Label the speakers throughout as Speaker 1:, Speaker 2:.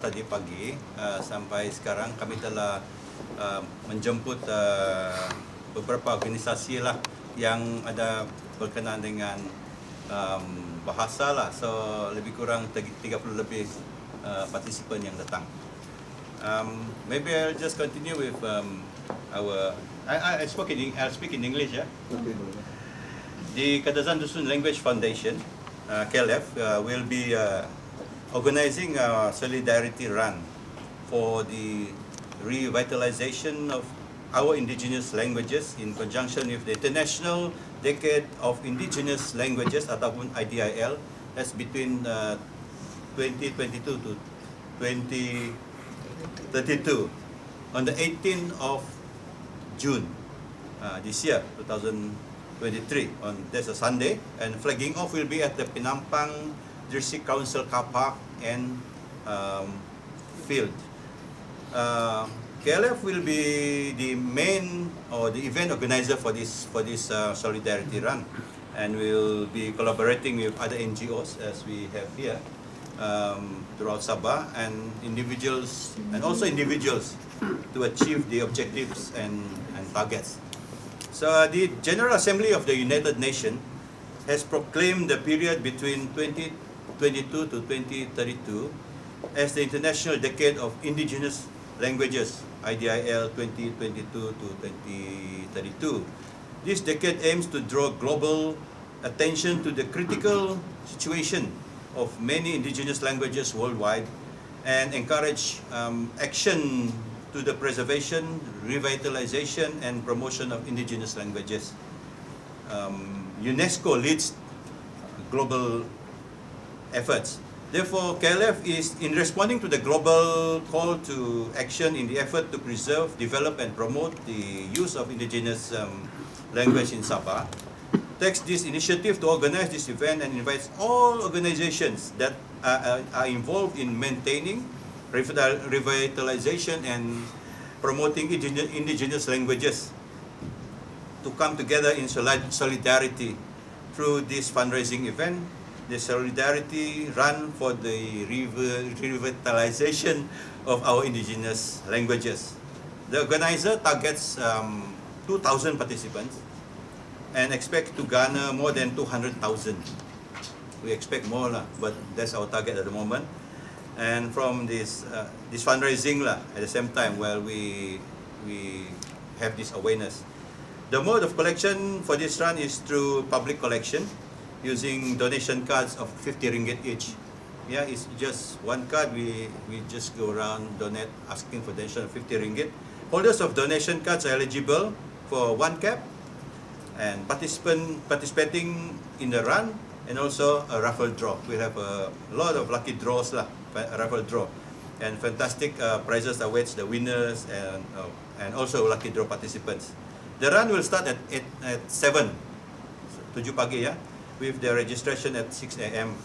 Speaker 1: Tadi pagi sampai sekarang kami telah menjemput beberapa organisasi lah yang ada berkenaan dengan bahasa lah. So lebih kurang 30 lebih partisipan yang datang. Maybe I'll just continue with our. I'll speak in English, ya.
Speaker 2: Okay.
Speaker 1: The Kadazan Dusun Language Foundation, KLF, will be organizing a solidarity run for the revitalization of our indigenous languages in conjunction with the International Decade of Indigenous Languages ataupun IDIL. That's between 2022 to 2032 on the 18th of June this year, 2023. That's a Sunday, and flagging off will be at the Penampang District Council car park and field. KLF will be the main or the event organizer for this solidarity run, and we'll be collaborating with other NGOs as we have here throughout Sabah, and individuals to achieve the objectives and targets. So the General Assembly of the United Nations has proclaimed the period between 2022 to 2032 as the International Decade of Indigenous Languages, IDIL 2022 to 2032. This decade aims to draw global attention to the critical situation of many indigenous languages worldwide and encourage action to the preservation, revitalization, and promotion of indigenous languages. UNESCO leads global efforts. Therefore, KLF is in responding to the global call to action in the effort to preserve, develop, and promote the use of indigenous language in Sabah, takes this initiative to organize this event and invites all organizations that are involved in maintaining, revitalization, and promoting indigenous languages to come together in solidarity through this fundraising event, the solidarity run for the revitalization of our indigenous languages. The organizer targets 2,000 participants and expect to garner more than 200,000. We expect more lah, but that's our target at the moment. And from this fundraising lah, at the same time, while we have this awareness. The mode of collection for this run is through public collection using donation cards of 50 ringgit each. Yeah, it's just one card. We just go around donate, asking for donation of 50 ringgit. Holders of donation cards are eligible for one cap and participating in the run, and also a raffle draw. We have a lot of lucky draws lah, a raffle draw, and fantastic prizes awaits the winners and also lucky draw participants. The run will start at 7 pagi, ya, with the registration at 6 a.m.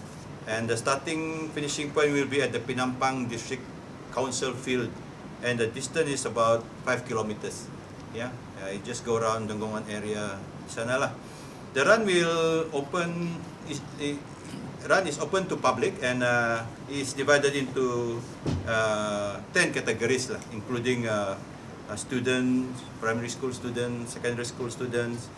Speaker 1: and the finishing point will be at the Penampang District Council field, and the distance is about 5 kilometers. Yeah, you just go around Donggongan area sana lah. The run will is open to public and is divided into 10 categories lah, including students, primary school students, secondary school students,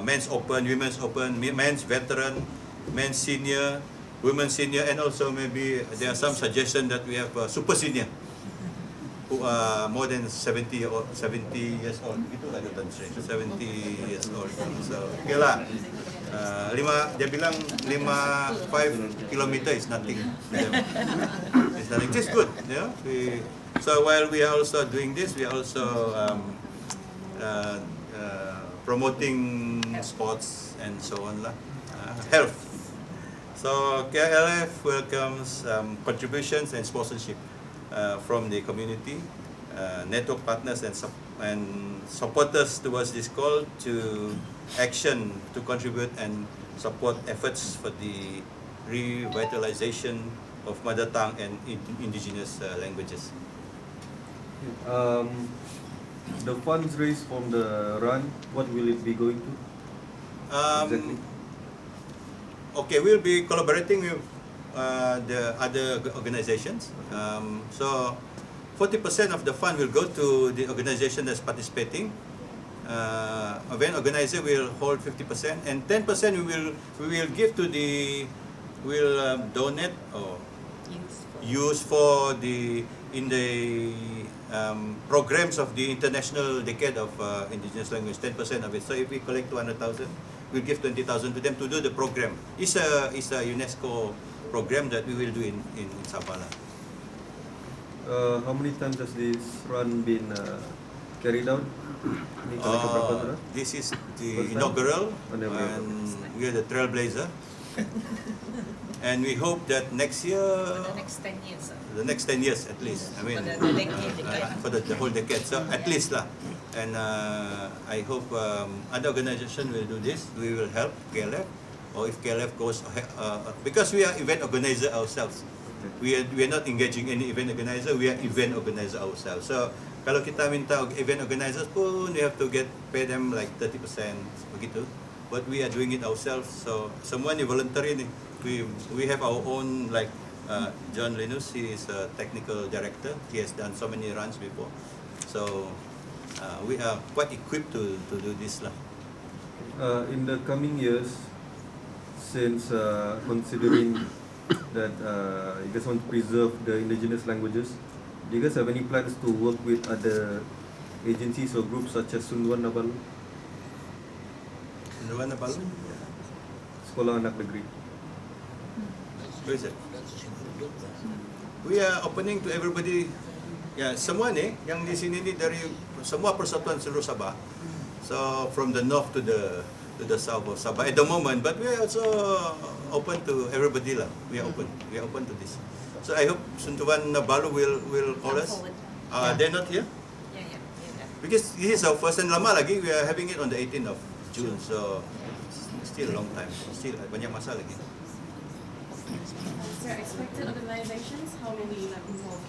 Speaker 1: men's open, women's open, men's veteran, men's senior, women's senior, and also maybe there are some suggestions that we have super senior who are more than 70 years old. Gitu lah, 70 years old. So, okay lah. Dia bilang 5 kilometer is nothing. It's nothing. It's good, you know. So while we are also doing this, we are also promoting sports and so on lah. Health. So KLF welcomes contributions and sponsorship from the community, network partners and supporters towards this call to action to contribute and support efforts for the revitalization of mother tongue and indigenous languages.
Speaker 2: The funds raised from the run, what will it be going to? Exactly.
Speaker 1: Okay, we'll be collaborating with the other organizations. So 40% of the fund will go to the organization that's participating. Event organizer will hold 50%, and 10% we will give to the donate or use for the programs of the International Decade of Indigenous Language. 10% of it. So if we collect 200,000, we'll give 20,000 to them to do the program. It's a UNESCO program that we will do in Sabah.
Speaker 2: How many times has this run been carried out? Ini kali keberapa sudah?
Speaker 1: This is the
Speaker 2: First time?
Speaker 1: inaugural,
Speaker 2: Inaugural.
Speaker 1: and we are the trailblazer. And we hope that next year,
Speaker 3: For the next 10 years.
Speaker 1: the next 10 years at least, I mean,
Speaker 3: For the decade.
Speaker 1: for the whole decade, so at least lah. And I hope other organization will do this. We will help KLF, or if KLF goes, because we are event organizer ourselves. We are not engaging any event organizer, we are event organizer ourselves. So kalau kita minta event organizers pun, we have to pay them like 30% begitu. But we are doing it ourselves. So semua ni voluntary ni. We have our own, like John Linus, he is a technical director. He has done so many runs before. So we are quite equipped to do this lah.
Speaker 2: In the coming years, since considering that you guys want to preserve the indigenous languages, do you guys have any plans to work with other agencies or groups such as Sunduan Nabalu,
Speaker 1: Sunduan Nabalu?
Speaker 2: Sekolah Anak Negeri?
Speaker 1: Where is it? We are opening to everybody. Ya, semua ni yang di sini ni dari semua persatuan seluruh Sabah. So from the north to the south of Sabah at the moment, but we are also open to everybody lah. We are open to this. So I hope Sunduan Nabalu will call us. They're not here
Speaker 3: Yeah.
Speaker 1: because this is our first, and lama lagi we are having it on the 18th of June. So still a long time. Still banyak masa lagi.
Speaker 4: Is there expected organizations? How many involved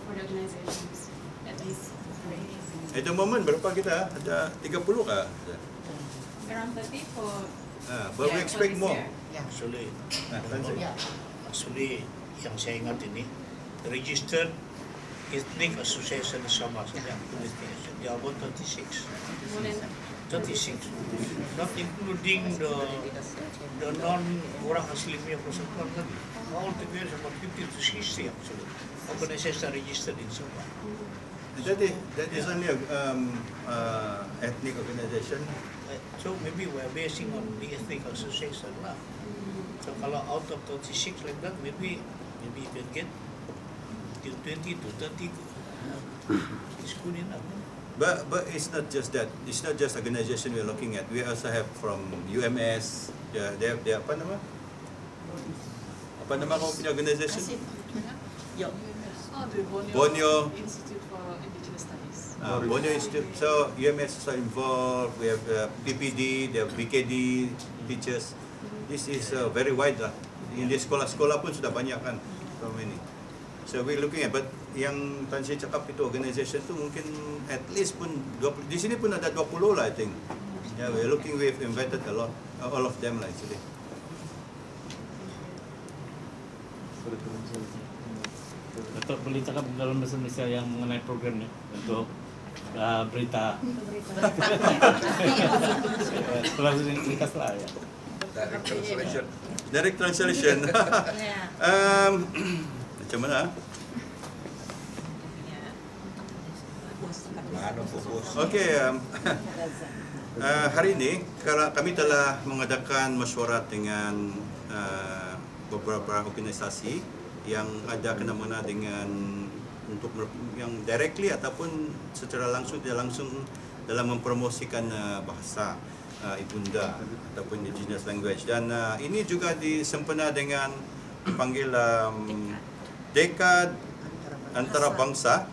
Speaker 4: for the organizations? At least
Speaker 1: At the moment berapa kita? Ada 30 kah?
Speaker 4: around 30 for
Speaker 1: But we
Speaker 4: for
Speaker 1: expect
Speaker 4: this
Speaker 1: more.
Speaker 4: year.
Speaker 5: Actually,
Speaker 1: Tansi.
Speaker 5: actually yang saya ingat ini registered ethnic association Sabah saja, they are about 36,
Speaker 4: More than
Speaker 5: 36, not including the non orang asli punya persatuan kan, all together about 50 to 60 actually organizations are registered in Sabah.
Speaker 1: That is only a ethnic organization.
Speaker 5: So maybe we are basing on the ethnic association lah. So kalau out of 36 like that, maybe you can get till 20 to 30. It's good enough.
Speaker 1: But it's not just that. It's not just organization we're looking at. We also have from UMS. They have apa nama? Apa nama kau punya organization?
Speaker 4: oh, the
Speaker 1: Borneo.
Speaker 4: Institute for Indigenous Studies.
Speaker 1: Borneo Institute. So UMS is involved. We have PPD, they have BKD teachers. This is very wide lah. In di sekolah-sekolah pun sudah banyak kan. So many. So we're looking at, but yang Tan Sri cakap itu organisation tu mungkin at least pun 20, di sini pun ada 20 lah I think. Yeah, we're looking, we've invited a lot, all of them lah actually.
Speaker 6: Datuk boleh cakap dalam bahasa Malaysia yang mengenai program ni untuk berita. Kalau ringkas lah ya.
Speaker 1: Direct translation. Macam mana? Okay, hari ini kami telah mengadakan mesyuarat dengan beberapa organisasi yang ada kena-mengena dengan untuk yang directly ataupun secara langsung tidak langsung dalam mempromosikan bahasa ibunda ataupun indigenous language, dan ini juga disempena dengan dipanggil Dekad Antarabangsa,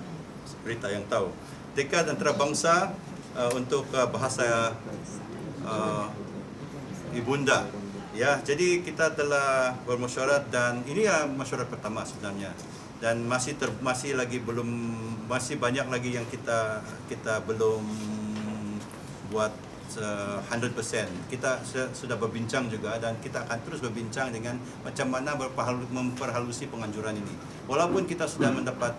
Speaker 1: Rita yang tahu, Dekad Antarabangsa untuk bahasa ibunda. Ya, jadi kita telah bermesyuarat dan ini mesyuarat pertama sebenarnya, dan masih banyak lagi yang kita belum buat 100%. Kita sudah berbincang juga dan kita akan terus berbincang dengan macam mana memperhalusi penganjuran ini. Walaupun kita sudah mendapat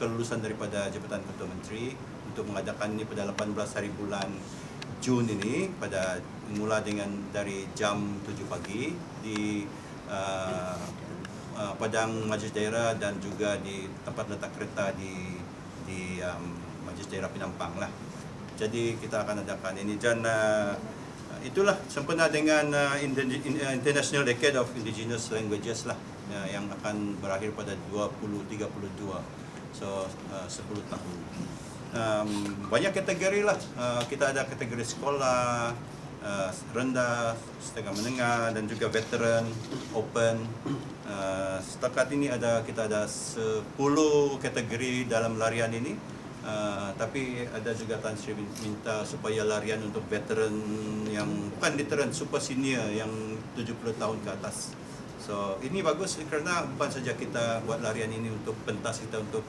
Speaker 1: kelulusan daripada Jabatan Ketua Menteri untuk mengadakan ini pada 18 hari bulan Jun ini, pada mula dengan dari jam 7 pagi di Padang Majlis Daerah dan juga di tempat letak kereta di Majlis Daerah Penampang lah. Jadi kita akan adakan ini dan itulah sempena dengan International Decade of Indigenous Languages lah yang akan berakhir pada 2032. So 10 tahun. Banyak kategori lah. Kita ada kategori sekolah, rendah, setengah menengah dan juga veteran, open. Setakat ini kita ada 10 kategori dalam larian ini. Tapi ada juga Tan Sri minta supaya larian untuk veteran yang bukan veteran, super senior yang 70 tahun ke atas. So ini bagus kerana bukan saja kita buat larian ini untuk pentas kita untuk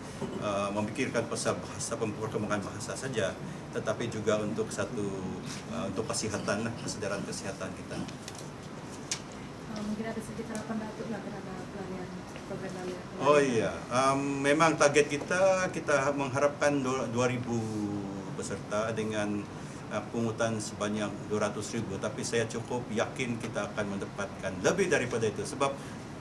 Speaker 1: memikirkan pasal bahasa, perkembangan bahasa saja, tetapi juga untuk untuk kesihatan lah, kesedaran kesihatan kita.
Speaker 3: Mungkin ada sedikit harapan Datuk lah terhadap program larian.
Speaker 1: Oh iya, memang target kita mengharapkan 2.000 peserta dengan pungutan sebanyak 200,000, tapi saya cukup yakin kita akan mendapatkan lebih daripada itu. Sebab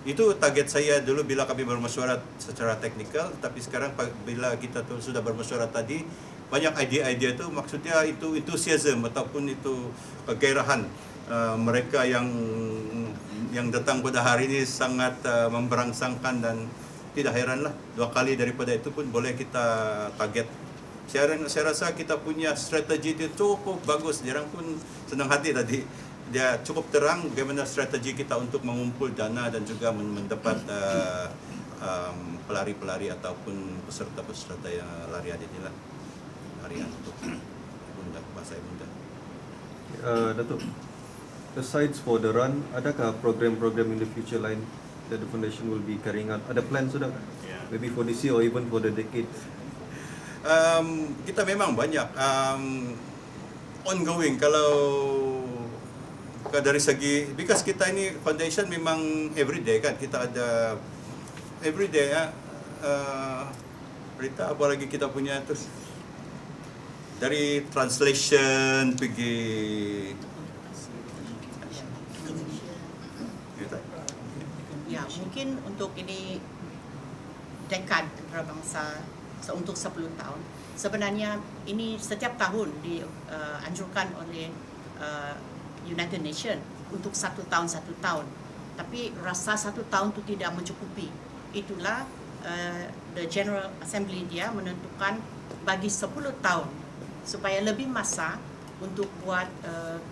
Speaker 1: itu target saya dulu bila kami bermesyuarat secara teknikal, tapi sekarang bila kita sudah bermesyuarat tadi, banyak idea-idea itu maksudnya itu enthusiasm ataupun itu kegairahan mereka yang datang pada hari ini sangat memberangsangkan dan tidak heranlah 2 kali daripada itu pun boleh kita target. Saya rasa kita punya strategi itu cukup bagus. Diorang pun senang hati tadi. Dia cukup terang bagaimana strategi kita untuk mengumpul dana dan juga mendapat pelari-pelari ataupun peserta-peserta yang larian inilah. Larian untuk Ibunda, bahasa Ibunda.
Speaker 2: Datuk, aside for the run, adakah program-program in the future lain that the foundation will be carrying out? Ada plan sudah? Maybe for this year or even for the decade?
Speaker 1: Kita memang banyak ongoing kalau dari segi, because kita ini foundation memang everyday kan, kita ada everyday berita apa lagi kita punya terus dari translation pergi
Speaker 7: ya mungkin untuk ini dekad antarabangsa untuk 10 tahun. Sebenarnya ini setiap tahun dianjurkan oleh United Nations untuk 1 tahun. Tapi rasa 1 tahun itu tidak mencukupi. Itulah the General Assembly dia menentukan bagi 10 tahun supaya lebih masa untuk buat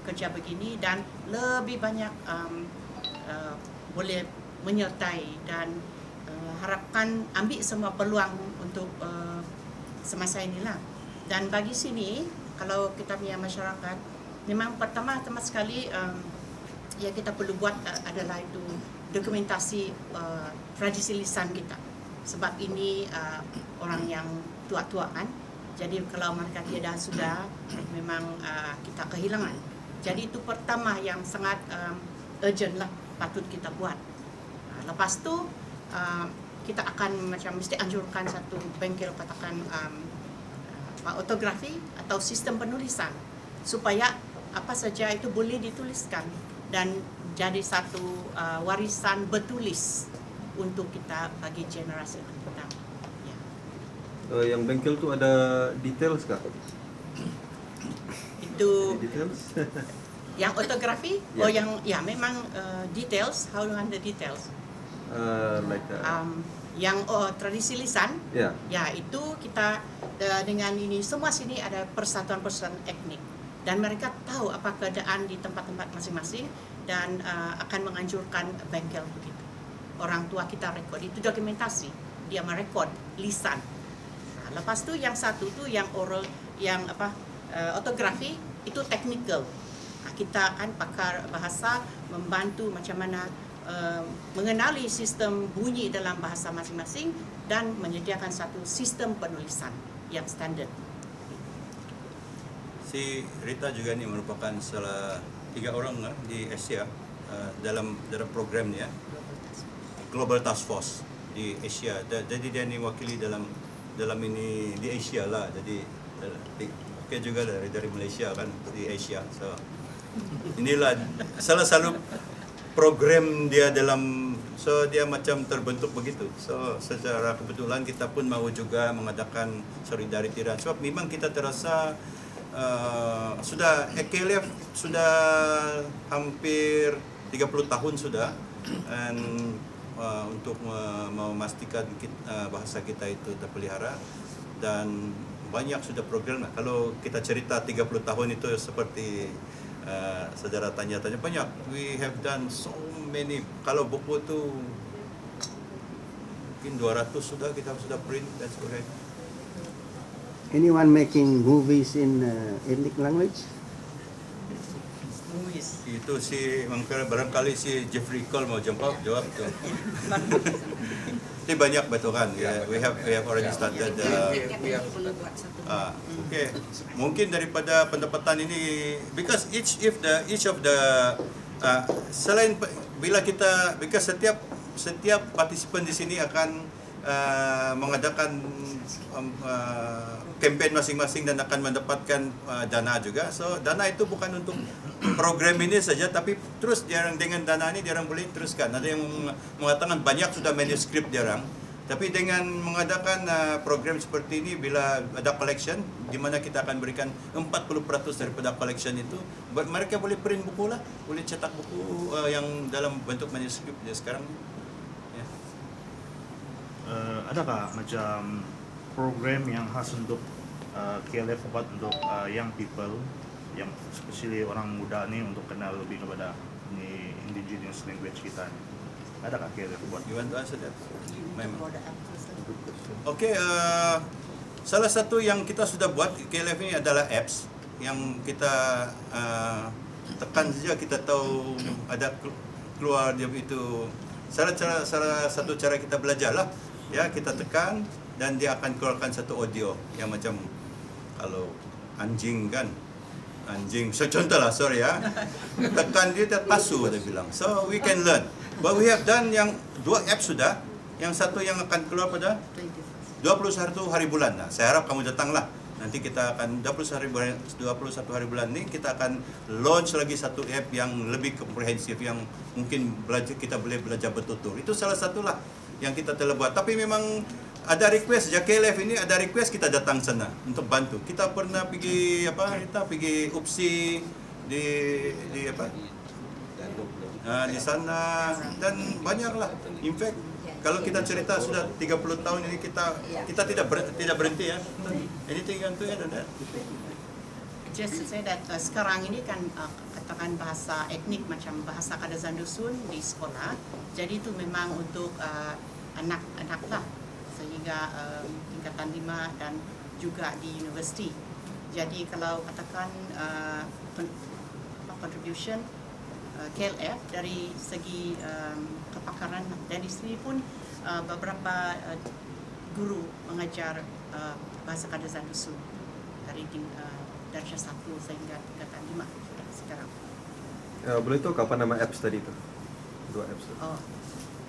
Speaker 7: kerja begini dan lebih banyak boleh menyertai dan harapkan ambil semua peluang untuk semasa inilah. Dan bagi sini kalau kita punya masyarakat memang pertama sekali yang kita perlu buat adalah itu dokumentasi tradisi lisan kita. Sebab ini orang yang tua-tua kan. Jadi kalau mereka tiada sudah memang kita kehilangan. Jadi itu pertama yang sangat urgent lah patut kita buat. Lepas tu kita akan macam mesti anjurkan satu bengkel katakan ortografi atau sistem penulisan supaya apa saja itu boleh dituliskan dan jadi satu warisan bertulis untuk kita bagi generasi yang datang. Ya.
Speaker 2: Yang bengkel tu ada details kah?
Speaker 7: Itu
Speaker 2: Details?
Speaker 7: yang ortografi
Speaker 2: Ya.
Speaker 7: yang memang details, how under details. Yang tradisi lisan,
Speaker 2: Ya.
Speaker 7: ya itu kita dengan ini semua sini ada persatuan-persatuan etnik dan mereka tahu apa keadaan di tempat-tempat masing-masing dan akan menganjurkan bengkel begitu. Orang tua kita rekod itu dokumentasi, dia merekod lisan. Nah, lepas tu yang satu tu yang oral, yang ortografi itu technical. Nah, kita kan pakar bahasa membantu macam mana mengenali sistem bunyi dalam bahasa masing-masing dan menyediakan satu sistem penulisan yang standard.
Speaker 1: Si Rita juga ni merupakan salah 3 orang di Asia dalam program ni Global Task Force di Asia. Jadi dia ni wakili dalam ini di Asia lah. Jadi okay juga dari Malaysia kan di Asia. So inilah salah satu program dia dia macam terbentuk begitu. So secara kebetulan kita pun mahu juga mengadakan solidarity run. Sebab memang kita terasa sudah KLF sudah hampir 30 tahun sudah, and untuk memastikan bahasa kita itu terpelihara, dan banyak sudah program lah. Kalau kita cerita 30 tahun itu seperti saudara tanya-tanya banyak. We have done so many. Kalau buku tu mungkin 200 sudah kita sudah print dan sebagainya.
Speaker 8: Anyone making movies in ethnic language?
Speaker 7: Movies.
Speaker 1: Itu si barangkali si Jeffrey Cole mau jawab tu. Ini banyak betul kan? We have already started. Okay. Mungkin daripada pendapatan ini, because each of the selain bila kita, because setiap partisipan di sini akan mengadakan kempen masing-masing dan akan mendapatkan dana juga. So dana itu bukan untuk program ini saja, tapi terus dia dengan dana ini dia orang boleh teruskan. Ada yang mengatakan banyak sudah manuskrip dia orang, tapi dengan mengadakan program seperti ini, bila ada collection di mana kita akan berikan 40% daripada collection itu, mereka boleh print buku lah, boleh cetak buku yang dalam bentuk manuskrip dia sekarang.
Speaker 9: Adakah macam program yang khas untuk KLF buat untuk young people, yang especially orang muda ni, untuk kenal lebih kepada ni indigenous language kita ni? Adakah KLF buat?
Speaker 1: You want to answer that? Okay, salah satu yang kita sudah buat KLF ini adalah apps yang kita tekan saja kita tahu ada keluar dia itu. Salah satu cara kita belajar lah. Ya, kita tekan dan dia akan keluarkan satu audio yang macam kalau anjing kan, anjing, so contoh lah, sorry ya, tekan dia pasu dia bilang. So we can learn. But we have done yang 2 apps sudah, yang satu yang akan keluar pada 21 hari bulan. Nah, saya harap kamu datanglah. Nanti kita akan 21 hari bulan ini kita akan launch lagi satu app yang lebih komprehensif, yang mungkin kita boleh belajar betul-betul. Itu salah satulah yang kita telah buat. Tapi memang ada request, KLF ini ada request kita datang sana untuk bantu. Kita pernah pergi pergi UPSI di di sana, dan banyaklah. In fact, kalau kita cerita sudah 30 tahun ini kita tidak berhenti ya. Anything you want to add on that?
Speaker 7: Just to say that sekarang ini kan katakan bahasa etnik macam bahasa Kadazan Dusun di sekolah. Jadi itu memang untuk anak-anak lah, sehingga tingkatan 5 dan juga di universiti. Jadi kalau katakan contribution KLF dari segi kepakaran, dan di sini pun beberapa guru mengajar bahasa Kadazan Dusun dari darjah 1 sehingga tingkatan 5 sekarang.
Speaker 2: Boleh tahu kapan nama apps tadi tu? 2 apps tu.
Speaker 7: Oh,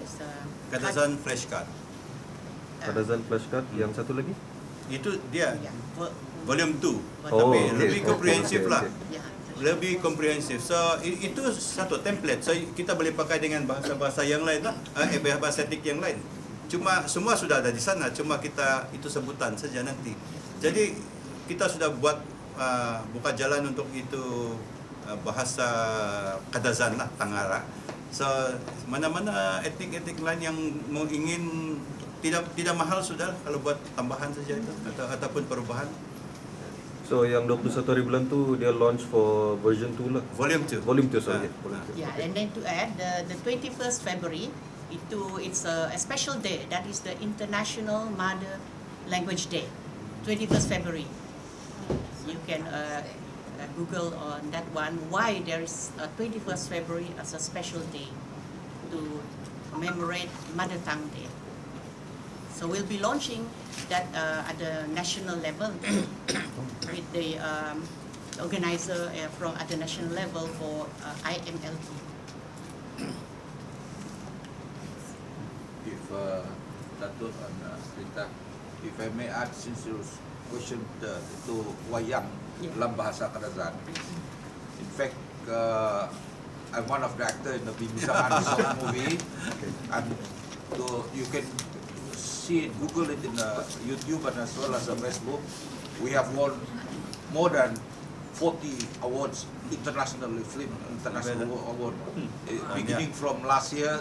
Speaker 7: it's
Speaker 1: Kadazan flashcard.
Speaker 2: Kadazan flashcard, yang satu lagi?
Speaker 1: Itu dia
Speaker 7: ya,
Speaker 1: volume 2.
Speaker 2: Oh,
Speaker 1: Tapi
Speaker 2: okay.
Speaker 1: lebih komprehensif lah.
Speaker 7: ya.
Speaker 1: Lebih komprehensif. So itu satu template. So kita boleh pakai dengan bahasa-bahasa yang lain lah, bahasa etnik yang lain. Cuma semua sudah ada di sana. Cuma kita itu sebutan saja nanti. Jadi kita sudah buat buka jalan untuk itu bahasa Kadazan lah, Tangara. So mana-mana etnik-etnik lain yang mau ingin tidak mahal sudah kalau buat tambahan saja itu ataupun perubahan.
Speaker 2: So yang 21 hari bulan tu dia launch for version 2 lah.
Speaker 1: Volume 2.
Speaker 2: Volume 2 sorry. Volume 2.
Speaker 7: Yeah, and then to add, the 21st February, it's a special day. That is the International Mother Language Day, 21st February. You can Google on that one why there is a 21st February as a special day to commemorate Mother Tongue Day. So we'll be launching that at the national level with the organizer from at the national level for IMLT.
Speaker 10: If Datuk and Rita, if I may add, since you question to wayang dalam bahasa Kadazan. In fact, I'm one of the actors in the Bimbingan movie, and you can see it, Google it in YouTube and as well as Facebook. We have won more than 40 awards international award, beginning from last year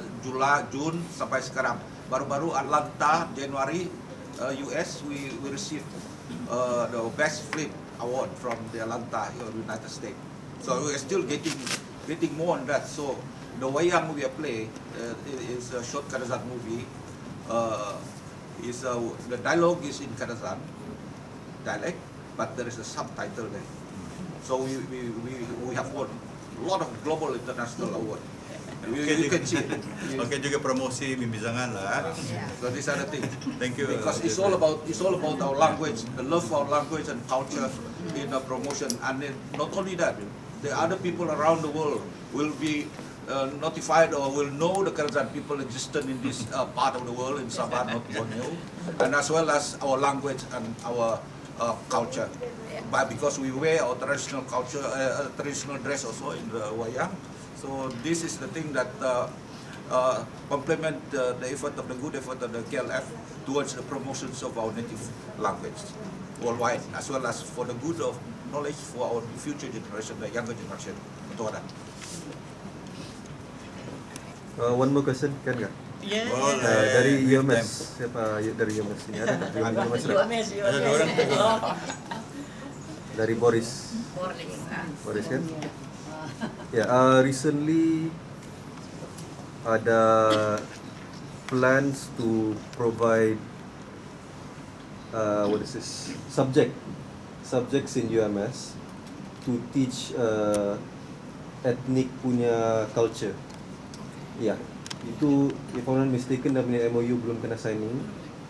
Speaker 10: June sampai sekarang. Baru-baru Atlanta January US we received the best film award from the Atlanta United States. So we are still getting more on that. So the wayang we play is a short Kadazan movie. The dialogue is in Kadazan dialect, but there is a subtitle there. So we have won a lot of global international award. You can see it.
Speaker 1: Oke, juga promosi Bimbingan lah.
Speaker 10: So these are the things.
Speaker 1: Thank you.
Speaker 10: Because it's all about our language, the love for our language and culture in the promotion. And then not only that, the other people around the world will be notified or will know the Kadazan people existent in this part of the world, in Sabah, not Borneo, and as well as our language and our culture. But because we wear our traditional culture, traditional dress also in the wayang, so this is the thing that complement the effort of the good effort of the KLF towards the promotions of our native language worldwide, as well as for the good of knowledge for our future generation, the younger generation.
Speaker 2: One more question, kan nggak?
Speaker 7: Yeah.
Speaker 2: Dari UMS, siapa dari UMS ini ada nggak? UMS
Speaker 1: Ada dua orang.
Speaker 2: Dari Boris kan? Ya, recently ada plans to provide what is this subjects in UMS to teach ethnic punya culture. Ya, itu if I'm not mistaken dah punya MOU belum kena signing.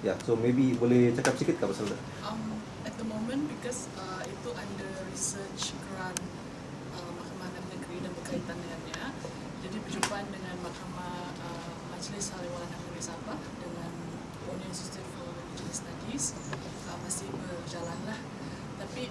Speaker 2: Ya, so maybe boleh cakap sikit kah pasal dah?
Speaker 11: At the moment, because itu under research grant Mahkamah Dalam Negeri dan berkaitan dengannya, jadi perjumpaan dengan Mahkamah Majlis Hal Ehwal Anak Negeri Sabah dengan Borneo Institute for Religious Studies masih berjalan lah. Tapi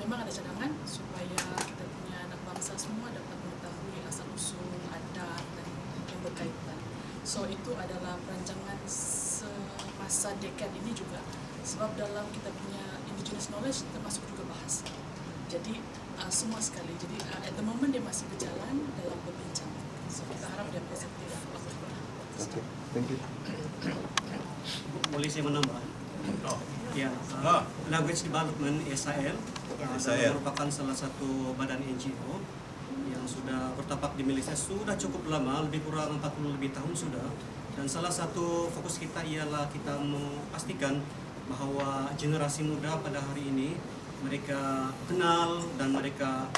Speaker 11: memang ada cadangan supaya kita punya anak bangsa semua dapat mengetahui asal usul adat dan yang berkaitan. So itu adalah perancangan semasa dekad ini juga, sebab dalam kita punya indigenous knowledge termasuk juga bahasa. Jadi semua sekali. Jadi at the moment dia masih berjalan dalam berbincang. So kita harap dia positif.
Speaker 2: Okay, thank you.
Speaker 12: Boleh saya menambah? Ya, Language Development SIL merupakan salah satu badan NGO yang sudah bertapak di Malaysia sudah cukup lama, lebih kurang 40 lebih tahun sudah. Dan salah satu fokus kita ialah kita memastikan bahawa generasi muda pada hari ini mereka kenal dan mereka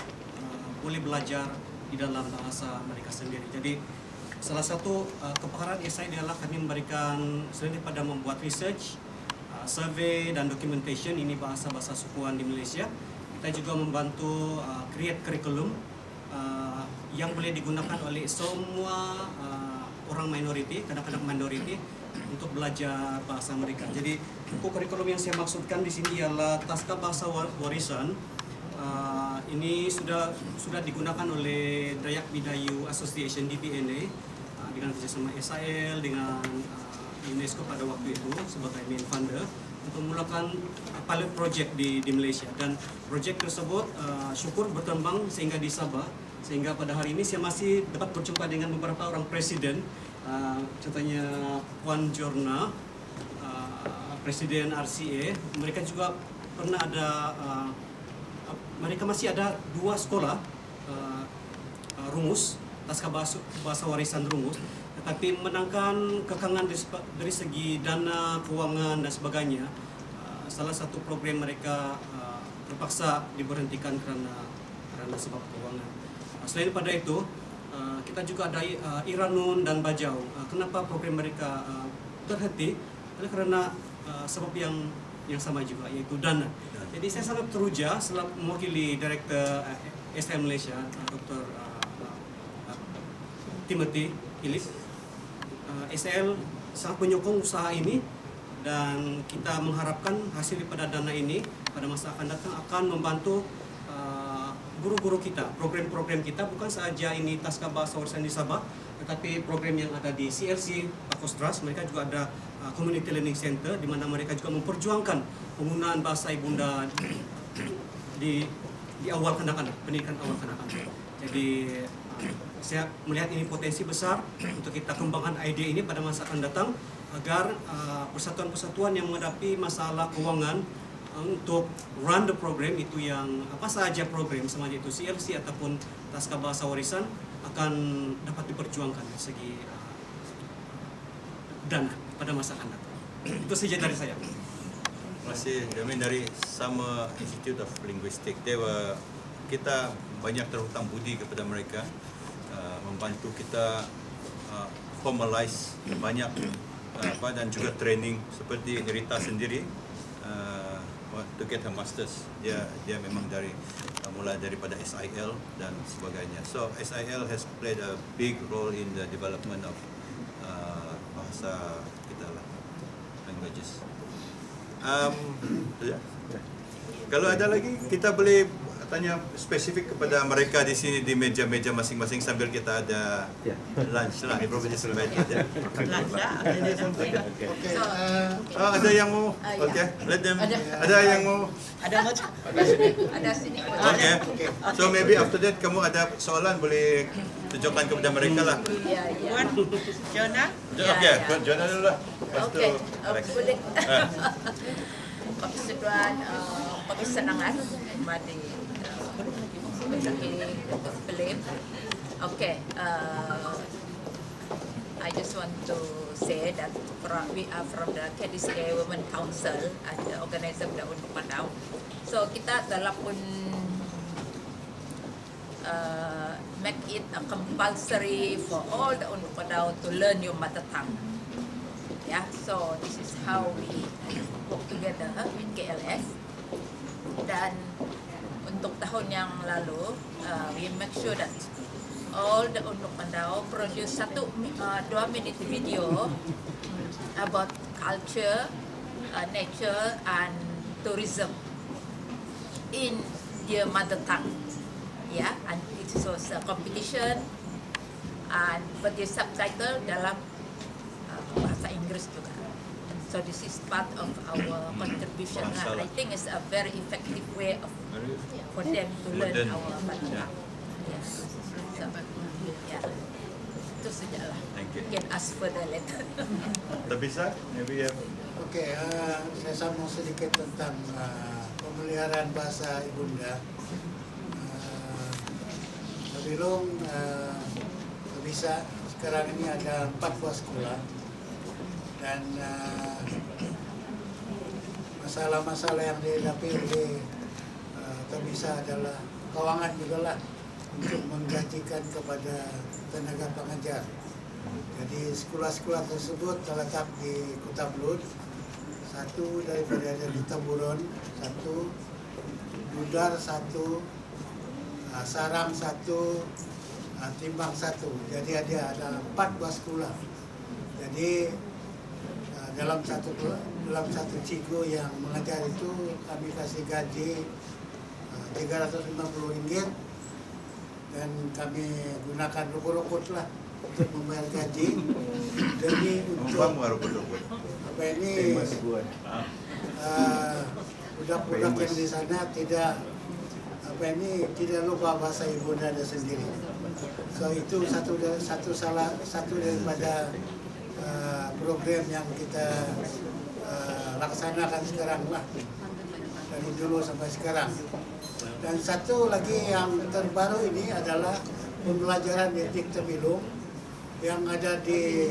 Speaker 12: boleh belajar di dalam bahasa mereka sendiri. Jadi salah satu kepakaran SI adalah kami memberikan selain daripada membuat research, survey dan documentation ini bahasa-bahasa sukuan di Malaysia, kita juga membantu create curriculum yang boleh digunakan oleh semua orang minoriti, kadang-kadang minoriti untuk belajar bahasa mereka. Jadi buku kurikulum yang saya maksudkan di sini ialah Taska Bahasa Warisan. Ini sudah digunakan oleh Dayak Bidayu Association DBNA dengan kerjasama SIL dengan UNESCO pada waktu itu sebagai main funder untuk memulakan pilot project di Malaysia, dan project tersebut syukur berkembang sehingga di Sabah, sehingga pada hari ini saya masih dapat berjumpa dengan beberapa orang presiden, contohnya Puan Jorna, presiden RCA. Mereka juga pernah ada mereka masih ada 2 sekolah rumus Taska Bahasa Warisan rumus, tetapi menangkan kekangan dari segi dana, keuangan dan sebagainya. Salah satu program mereka terpaksa diberhentikan kerana sebab keuangan. Selain pada itu, kita juga ada Iranun dan Bajau. Kenapa program mereka terhenti? Kerana sebab yang yang sama juga, yaitu dana. Jadi saya sangat teruja setelah mewakili Direktur STM Malaysia, Dr. Timothy Ilis. STL sangat menyokong usaha ini dan kita mengharapkan hasil daripada dana ini pada masa akan datang akan membantu guru-guru kita, program-program kita, bukan saja ini Taska Bahasa Warisan di Sabah, tetapi program yang ada di CLC Pakostras, mereka juga ada Community Learning Center di mana mereka juga memperjuangkan penggunaan bahasa ibunda di awal kanak-kanak, pendidikan awal kanak-kanak. Jadi saya melihat ini potensi besar untuk kita kembangkan ide ini pada masa akan datang agar persatuan-persatuan yang menghadapi masalah keuangan untuk run the program itu yang apa saja program sama itu CLC ataupun Taska Bahasa Warisan akan dapat diperjuangkan dari segi dana pada masa akan datang. Itu saja dari saya.
Speaker 1: Terima kasih. Kami dari Sama Institute of Linguistics. Kita banyak terhutang budi kepada mereka, membantu kita formalize banyak dan juga training seperti Rita sendiri. To get her masters, dia memang mulai daripada SIL dan sebagainya. So SIL has played a big role in the development of bahasa kita lah, languages. Kalau ada lagi kita boleh tanya spesifik kepada mereka di sini di meja-meja masing-masing sambil kita ada lunch lah. Everybody survive ya. Ada yang mau? Okay, let them. Ada yang mau?
Speaker 7: Ada sini.
Speaker 1: Okay. So maybe after that kamu ada soalan boleh tunjukkan kepada mereka lah.
Speaker 7: Jonah?
Speaker 1: Okay, Jonah dulu lah.
Speaker 7: Okey, boleh. Persatuan kesenangan mari film. Okay, I just want to say that we are from the KDSK Women Council and the organizer the Unduk Padau. So kita telah pun make it a compulsory for all the Unduk Padau to learn your mother tongue. Yeah, so this is how we work together with KLF. Dan untuk tahun yang lalu, we make sure that all the Unduk Padau produce 2 minute video about culture, nature and tourism in their mother tongue. Yeah, and it was a competition and but the subtitle dalam bahasa Inggris juga. So this is part of our contribution. I think it's a very effective way of for them to learn our mother tongue. Yes. So, yeah. Itu saja lah.
Speaker 1: Thank you.
Speaker 7: You can ask further later.
Speaker 1: Tabisa, maybe you have.
Speaker 13: Okey, saya sambung sedikit tentang pemeliharaan bahasa ibunda. Sebelum bisa sekarang ini ada 4 buah sekolah dan masalah-masalah yang dihadapi oleh Tabisa adalah keuangan juga lah untuk menggajikan kepada tenaga pengajar. Jadi sekolah-sekolah tersebut terletak di Kota Belud, satu daripada ada di Taburon, satu Budar, satu Sarang, satu Timbang, satu. Jadi ada 4 buah sekolah. Jadi dalam satu cikgu yang mengajar itu kami kasih gaji RM350 dan kami gunakan rukut-rukut lah untuk membayar gaji demi untuk apa ini budak-budak yang di sana tidak lupa bahasa ibundanya sendiri. So itu satu daripada program yang kita laksanakan sekarang lah dari dulu sampai sekarang. Dan satu lagi yang terbaru ini adalah pembelajaran etik Tebilung yang ada di